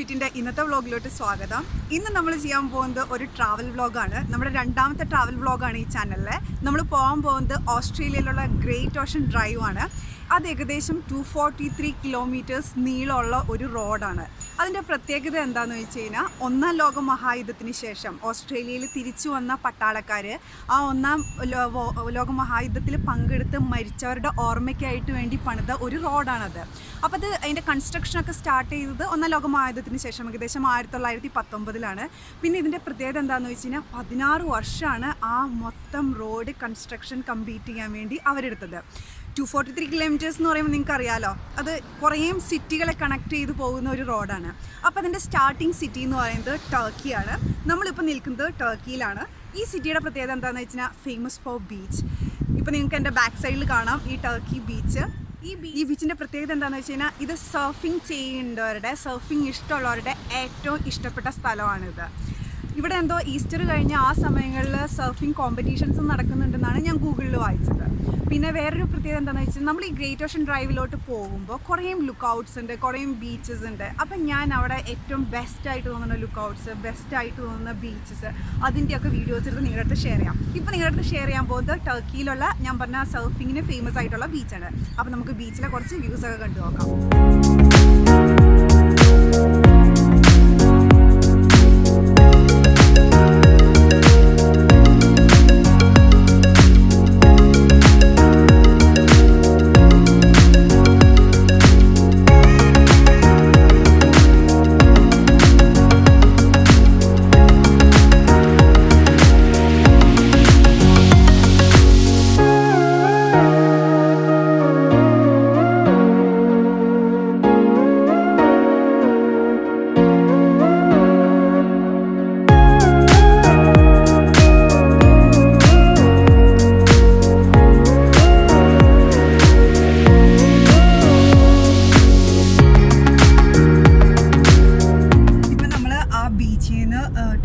സ്ട്രീറ്റിൻ്റെ ഇന്നത്തെ വ്ളോഗിലോട്ട് സ്വാഗതം. ഇന്ന് നമ്മൾ ചെയ്യാൻ പോകുന്നത് ഒരു ട്രാവൽ വ്ളോഗാണ്. നമ്മുടെ രണ്ടാമത്തെ ട്രാവൽ വ്ളോഗാണ് ഈ ചാനലിൽ. നമ്മൾ പോകാൻ പോകുന്നത് ഓസ്ട്രേലിയയിലുള്ള ഗ്രേറ്റ് ഓഷൻ ഡ്രൈവ് ആണ്. അത് ഏകദേശം 243 കിലോമീറ്റേഴ്സ് നീളമുള്ള ഒരു റോഡാണ്. അതിൻ്റെ പ്രത്യേകത എന്താണെന്ന് വെച്ച് കഴിഞ്ഞാൽ, ഒന്നാം ലോക മഹായുദ്ധത്തിന് ശേഷം ഓസ്ട്രേലിയയിൽ തിരിച്ചു വന്ന പട്ടാളക്കാർ ആ ഒന്നാം ലോക മഹായുദ്ധത്തിൽ പങ്കെടുത്ത് മരിച്ചവരുടെ ഓർമ്മയ്ക്കായിട്ട് വേണ്ടി പണിത ഒരു റോഡാണത്. അപ്പോൾ അതിൻ്റെ കൺസ്ട്രക്ഷനൊക്കെ സ്റ്റാർട്ട് ചെയ്തത് ഒന്നാം ലോക മഹായുദ്ധത്തിന് ശേഷം ഏകദേശം 1919-ലാണ്. പിന്നെ ഇതിൻ്റെ പ്രത്യേകത എന്താണെന്ന് വെച്ച് കഴിഞ്ഞാൽ 16 വർഷമാണ് ആ മൊത്തം റോഡ് കൺസ്ട്രക്ഷൻ കംപ്ലീറ്റ് ചെയ്യാൻ വേണ്ടി അവരെടുത്തത്. 243 കിലോമീറ്റേഴ്സ് എന്ന് പറയുമ്പോൾ നിങ്ങൾക്ക് അറിയാമല്ലോ, അത് കുറേ സിറ്റികളെ കണക്ട് ചെയ്ത് പോകുന്ന ഒരു റോഡാണ്. അപ്പോൾ അതിൻ്റെ സ്റ്റാർട്ടിങ് സിറ്റി എന്ന് പറയുന്നത് ടർക്കിയാണ്. നമ്മളിപ്പോൾ നിൽക്കുന്നത് ടർക്കിയിലാണ്. ഈ സിറ്റിയുടെ പ്രത്യേകത എന്താണെന്ന് വെച്ചാൽ ഫേമസ് ഫോർ ബീച്ച്. ഇപ്പോൾ നിങ്ങൾക്ക് എൻ്റെ ബാക്ക് സൈഡിൽ കാണാം ഈ ടർക്കി ബീച്ച്. ഈ ബീച്ചിൻ്റെ പ്രത്യേകത എന്താണെന്ന് വെച്ച് കഴിഞ്ഞാൽ, ഇത് സർഫിങ് ചെയ്യുന്നവരുടെ, സർഫിങ് ഇഷ്ടമുള്ളവരുടെ ഏറ്റവും ഇഷ്ടപ്പെട്ട സ്ഥലമാണിത്. ഇവിടെ എന്തോ ഈസ്റ്റർ കഴിഞ്ഞ ആ സമയങ്ങളിൽ സർഫിംഗ് കോമ്പറ്റീഷൻസ് നടക്കുന്നുണ്ടെന്നാണ് ഞാൻ ഗൂഗിളിൽ വായിച്ചത്. പിന്നെ വേറൊരു പ്രത്യേകത എന്താണെന്ന് വെച്ചാൽ, നമ്മൾ ഈ ഗ്രേറ്റ് ഓഷൻ ഡ്രൈവിലോട്ട് പോകുമ്പോൾ കുറേ ലുക്ക് ഔട്ട്സ് ഉണ്ട്, കുറേ ബീച്ചസ് ഉണ്ട്. അപ്പം ഞാൻ അവിടെ ഏറ്റവും ബെസ്റ്റായിട്ട് തോന്നുന്ന ലുക്ക് ഔട്ട്സ്, ബെസ്റ്റായിട്ട് തോന്നുന്ന ബീച്ചസ്, അതിൻ്റെയൊക്കെ വീഡിയോസ് എടുത്ത് നിങ്ങളുടെ അടുത്ത് ഷെയർ ചെയ്യാം. ഇപ്പോൾ നിങ്ങളുടെ അടുത്ത് ഷെയർ ചെയ്യാൻ പോകുന്നത് ടർക്കിയിലുള്ള ഞാൻ പറഞ്ഞ സർഫിങ്ങിന് ഫേമസ് ആയിട്ടുള്ള ബീച്ചാണ്. അപ്പോൾ നമുക്ക് ബീച്ചിലെ കുറച്ച് വ്യൂസൊക്കെ കണ്ടു നോക്കാം.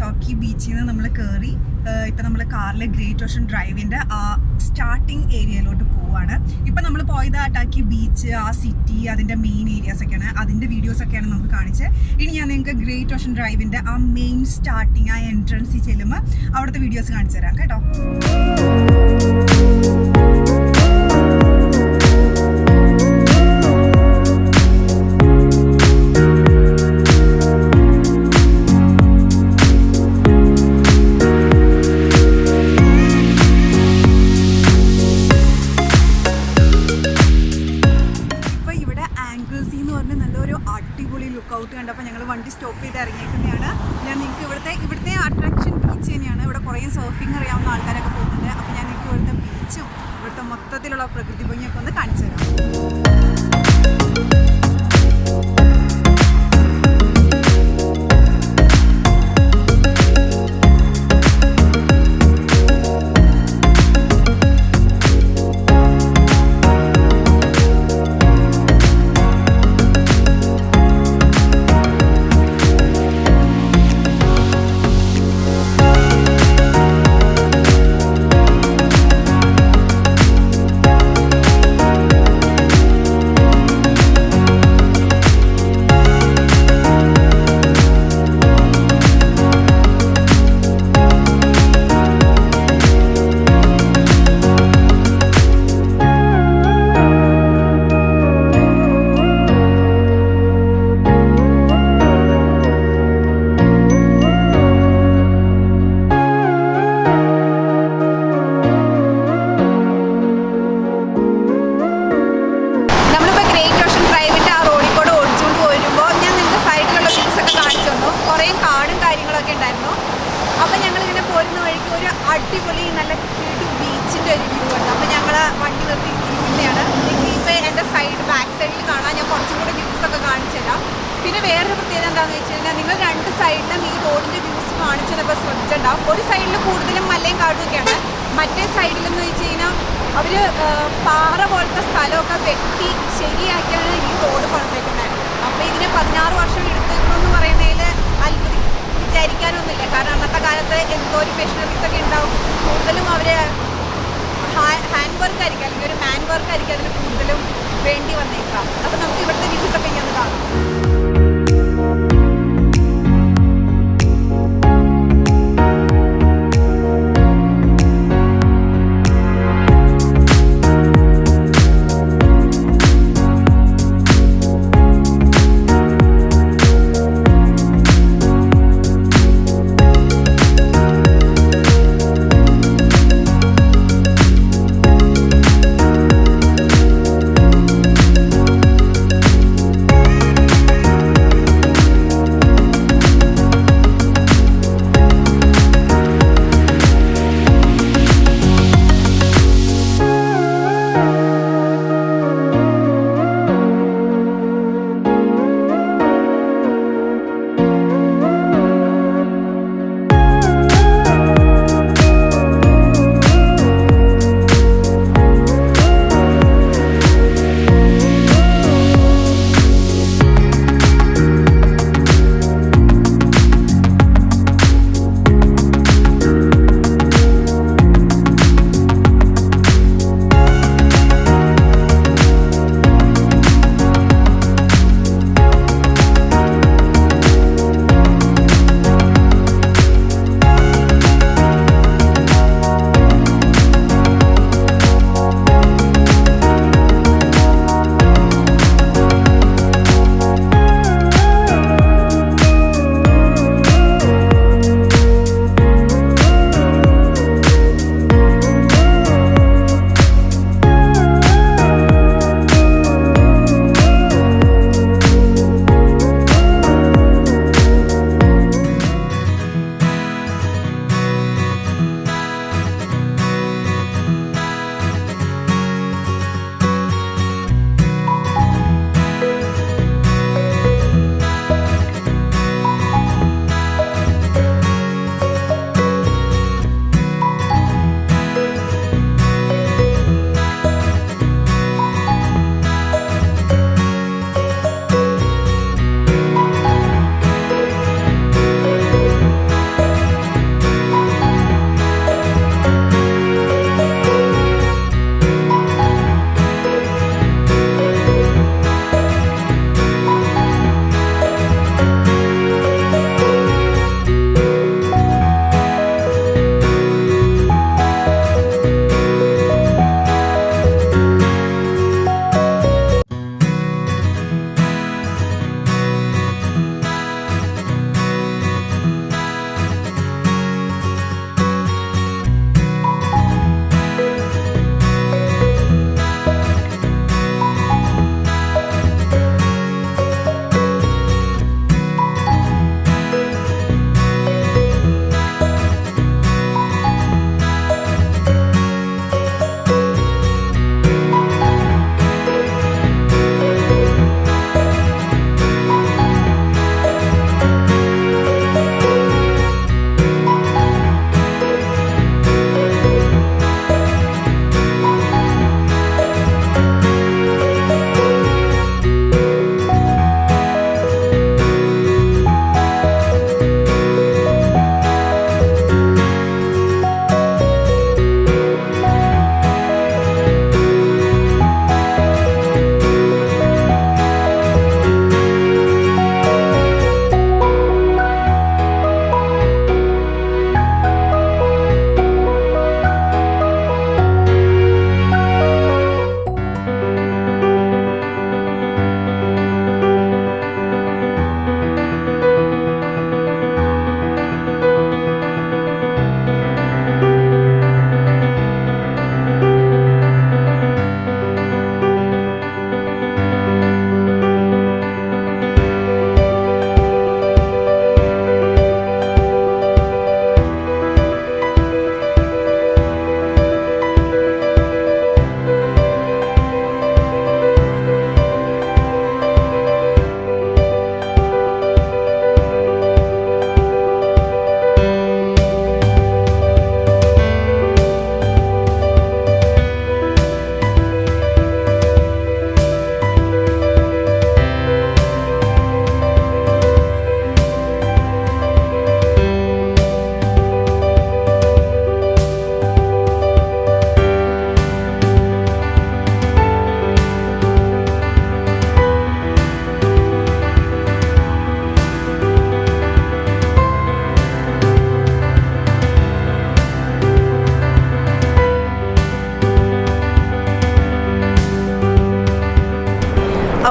ടർക്കി ബീച്ചിൽ നിന്ന് നമ്മൾ കയറി ഇപ്പം നമ്മൾ കാറിലെ ഗ്രേറ്റ് ഓഷൻ ഡ്രൈവിൻ്റെ ആ സ്റ്റാർട്ടിങ് ഏരിയയിലോട്ട് പോവുകയാണ്. ഇപ്പം നമ്മൾ പോയത് ആ ടർക്കി ബീച്ച്, ആ സിറ്റി, അതിൻ്റെ മെയിൻ ഏരിയാസൊക്കെയാണ്. അതിൻ്റെ വീഡിയോസൊക്കെയാണ് നമുക്ക് കാണിച്ചത്. ഇനി ഞാൻ നിങ്ങൾക്ക് ഗ്രേറ്റ് ഓഷൻ ഡ്രൈവിൻ്റെ ആ മെയിൻ സ്റ്റാർട്ടിങ്, ആ എൻട്രൻസിൽ ചെല്ലുമ്പോൾ അവിടുത്തെ വീഡിയോസ് കാണിച്ചു തരാം കേട്ടോ. നല്ലൊരു അടിപൊളി ലുക്ക് ഔട്ട് കണ്ടപ്പോൾ ഞങ്ങൾ വണ്ടി സ്റ്റോപ്പ് ചെയ്ത് ഇറങ്ങിയിരിക്കുന്നതാണ്. ഞാൻ നിങ്ങൾക്ക് ഇവിടുത്തെ അട്രാക്ഷൻ ബീച്ച് തന്നെയാണ്. ഇവിടെ കുറേ സർഫിങ് അറിയാവുന്ന ആൾക്കാരൊക്കെ പോകുന്നുണ്ട്. അപ്പോൾ ഞാൻ നിങ്ങൾക്ക് ഇവിടുത്തെ ബീച്ചും ഇവിടുത്തെ മൊത്തത്തിലുള്ള പ്രകൃതി ഭംഗിയൊക്കെ ഒന്ന് കാണിച്ചു തരാം. അപ്പം ഞങ്ങളിങ്ങനെ പോരുന്ന വഴിക്ക് ഒരു അടിപൊളി നല്ല കിടു ബീച്ചിൻ്റെ ഒരു വ്യൂ ഉണ്ട്. അപ്പോൾ ഞങ്ങൾ വണ്ടി നിർത്തി ഇരിക്കുന്നതാണ്. ഇപ്പോൾ എൻ്റെ ബാക്ക് സൈഡിൽ കാണാൻ ഞാൻ കുറച്ചും കൂടെ വ്യൂസൊക്കെ കാണിച്ചു തരാം. പിന്നെ വേറൊരു പ്രത്യേകത എന്താണെന്ന് വെച്ച് കഴിഞ്ഞാൽ, നിങ്ങൾ രണ്ട് സൈഡിലും ഈ റോഡിൻ്റെ വ്യൂസ് കാണിച്ചു തന്നപ്പോൾ ശ്രദ്ധിച്ചിട്ടുണ്ടാവും. ഒരു സൈഡിൽ കൂടുതലും മലയും കാടുമൊക്കെയാണ്. മറ്റേ സൈഡിലെന്ന് വെച്ച് കഴിഞ്ഞാൽ അവർ പാറ പോലത്തെ സ്ഥലമൊക്കെ വെട്ടി ശരിയാക്കിയാണ് ഈ റോഡ് പണിതേക്കുന്നത്. അപ്പോൾ ഇതിന് 16 വർഷം എടുത്തേക്കണമെന്ന് പറയുന്നതിൽ വിചാരിക്കാനൊന്നുമില്ല. കാരണം അന്നത്തെ കാലത്ത് എന്തോ ഒരു മെഷീനറീസ് ഒക്കെ ഉണ്ടാവും. കൂടുതലും അവർ ഹാൻഡ് വർക്ക് ആയിരിക്കും, അല്ലെങ്കിൽ ഒരു മാൻ വർക്ക് ആയിരിക്കും അതിന് കൂടുതലും വേണ്ടി വന്നേക്കാം. അപ്പോൾ നമുക്ക് ഇവിടുത്തെ വ്യൂസൊക്കെ ഇങ്ങനെ കാണാം.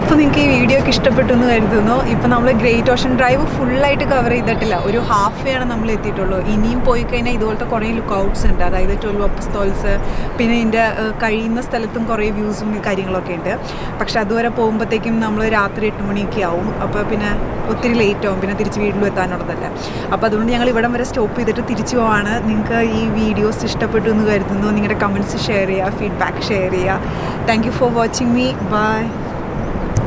അപ്പോൾ നിങ്ങൾക്ക് ഈ വീഡിയോ ഒക്കെ ഇഷ്ടപ്പെട്ടു എന്ന് കരുതുന്നു. ഇപ്പോൾ നമ്മൾ ഗ്രേറ്റ് ഓഷൻ ഡ്രൈവ് ഫുള്ളായിട്ട് കവർ ചെയ്തിട്ടില്ല, ഒരു ഹാഫ് വേ ആണ് നമ്മൾ എത്തിയിട്ടുള്ളൂ. ഇനിയും പോയി കഴിഞ്ഞാൽ ഇതുപോലത്തെ കുറേ ലുക്കൗട്ട്സ് ഉണ്ട്, അതായത് 12 അപ്പസ്തോൽസ്, പിന്നെ ഇതിൻ്റെ കഴിയുന്ന സ്ഥലത്തും കുറേ വ്യൂസും കാര്യങ്ങളൊക്കെ ഉണ്ട്. പക്ഷെ അതുവരെ പോകുമ്പോഴത്തേക്കും നമ്മൾ രാത്രി 8 മണിയൊക്കെ ആവും. അപ്പോൾ പിന്നെ ഒത്തിരി ലേറ്റ് ആവും, പിന്നെ തിരിച്ച് വീട്ടിലും എത്താനുള്ളതല്ല. അപ്പോൾ അതുകൊണ്ട് ഞങ്ങൾ ഇവിടം വരെ സ്റ്റോപ്പ് ചെയ്തിട്ട് തിരിച്ചു പോവാണ്. നിങ്ങൾക്ക് ഈ വീഡിയോസ് ഇഷ്ടപ്പെട്ടു എന്ന് കരുതുന്നു. നിങ്ങളുടെ കമൻറ്റ്സ് ഷെയർ ചെയ്യുക, ഫീഡ്ബാക്ക് ഷെയർ ചെയ്യുക. Thank you for watching me. By.